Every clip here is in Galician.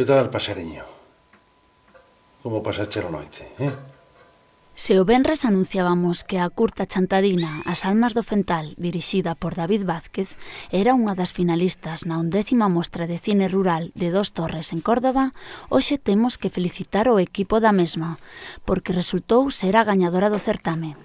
Que tal, pasariño? Como pasache a noite, Se o venres anunciábamos que a curta chantadina As almas do Fental, dirixida por David Vázquez, era unha das finalistas na 11ª Mostra de Cine Rural de Dos Torres en Córdoba, hoxe temos que felicitar o equipo da mesma, porque resultou ser a gañadora do certame.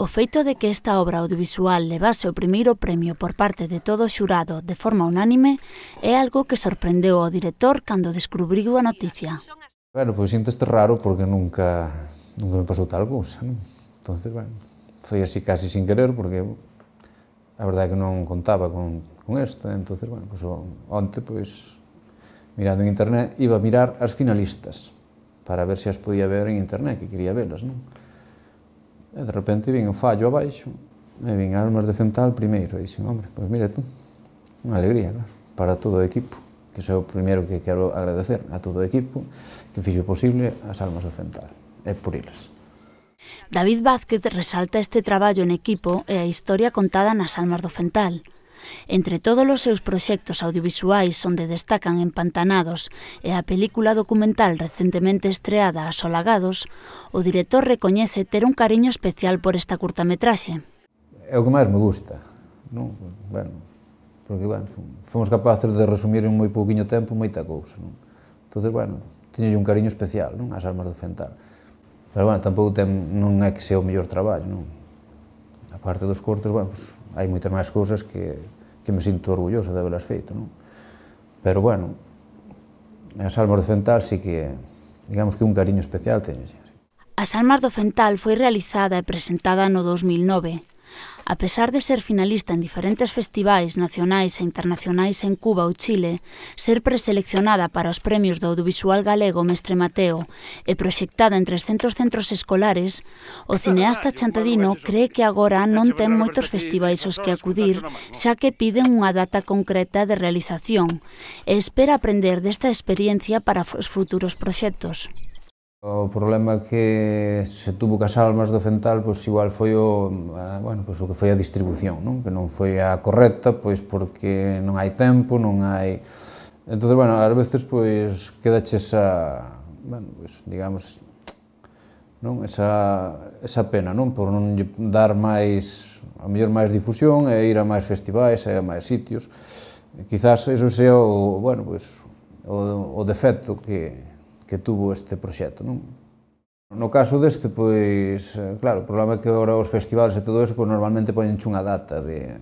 O feito de que esta obra audiovisual levase o primeiro premio por parte de todo o xurado de forma unánime é algo que sorprendeu ao director cando descubriu a noticia. Bueno, pois sinto este raro porque nunca me pasou tal cousa, non? Entonces, bueno, foi así casi sin querer porque a verdade é que non contaba con isto, entonces, bueno, pois onte, pois, mirando en internet, iba a mirar as finalistas para ver se as podía ver en internet, que quería velas, non? E de repente vin o fallo abaixo, e vin Almas de Fental primeiro, e dixen, hombre, pois mira tú, unha alegría, claro, para todo o equipo, que iso é o primeiro que quero agradecer a todo o equipo que fixo posible as Almas do Fental, e por eles. David Vázquez resalta este traballo en equipo e a historia contada nas Almas do Fental. Entre todos os seus proxectos audiovisuais onde destacan Empantanados e a película documental recentemente estreada Asolagados, o director recoñece ter un cariño especial por esta curtametraxe. É o que máis me gusta, non? Bueno, porque, bueno, fomos capaces de resumir en moi pouquiño tempo moita cousa, non? Entón, bueno, teño un cariño especial, non? As Almas do Fental. Pero, bueno, tampouco non é que sea o mellor traballo, non? A parte dos cortos, bueno, pues, hai moitas máis cousas que me sinto orgulloso de habelas feito, non? Pero, bueno, as Almas do Fental sí que, digamos que un cariño especial teño. As Almas do Fental foi realizada e presentada no 2009. A pesar de ser finalista en diferentes festivais nacionais e internacionais en Cuba ou Chile, ser preseleccionada para os premios do audiovisual galego Mestre Mateo e proxectada en 300 centros escolares, o cineasta chantadino cree que agora non ten moitos festivais aos que acudir, xa que piden unha data concreta de realización e espera aprender desta experiencia para os futuros proxectos. O problema que se tuvo cas Almas do Fental, pois igual foi o que foi a distribución, non? Que non foi a correcta, pois porque non hai tempo, non hai... Entón, bueno, ás veces, pois, quedache esa, bueno, pois, digamos, non? Esa pena, non? Por non dar máis, a mellor máis difusión e ir a máis festivais e a máis sitios. Quizás eso sea o, bueno, pois, o defecto que tuvo este proxecto, non? No caso deste, pois, claro, o problema é que agora os festivales e todo eso, pois, normalmente poñenche unha data de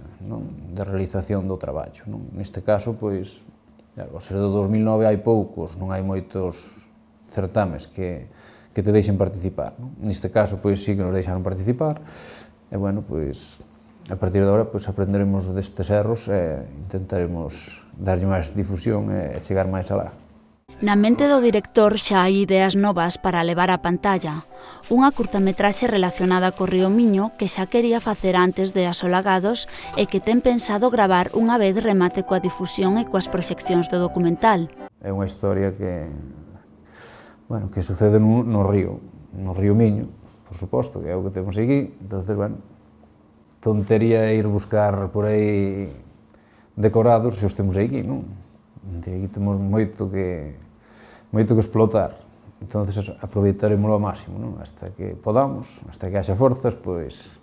realización do traballo, non? Neste caso, pois, claro, ao ser do 2009 hai poucos, non hai moitos certames que te deixen participar, non? Neste caso, pois, sí que nos deixaron participar, e, bueno, pois, a partir de agora, pois, aprenderemos destes erros e intentaremos darlle máis difusión e chegar máis alá. Na mente do director xa hai ideas novas para levar á pantalla. Unha curtametraxe relacionada co río Miño que xa quería facer antes de Asolagados e que ten pensado gravar unha vez remate coa difusión e coas proxeccións do documental. É unha historia que, bueno, que sucede no río Miño, por suposto, que é o que temos aquí. Entonces, bueno, tontería ir buscar por aí decorados se os temos aquí, non? Aquí temos moito que explotar, entonces aproveitaremos ao máximo, non? Hasta que podamos, hasta que haxa forzas, pois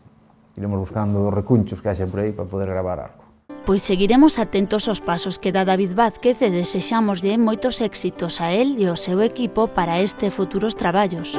iremos buscando os recunchos que haxa por aí para poder gravar algo. Pois seguiremos atentos aos pasos que dá David Vázquez e desexámoslle moitos éxitos a él e ao seu equipo para este e futuros traballos.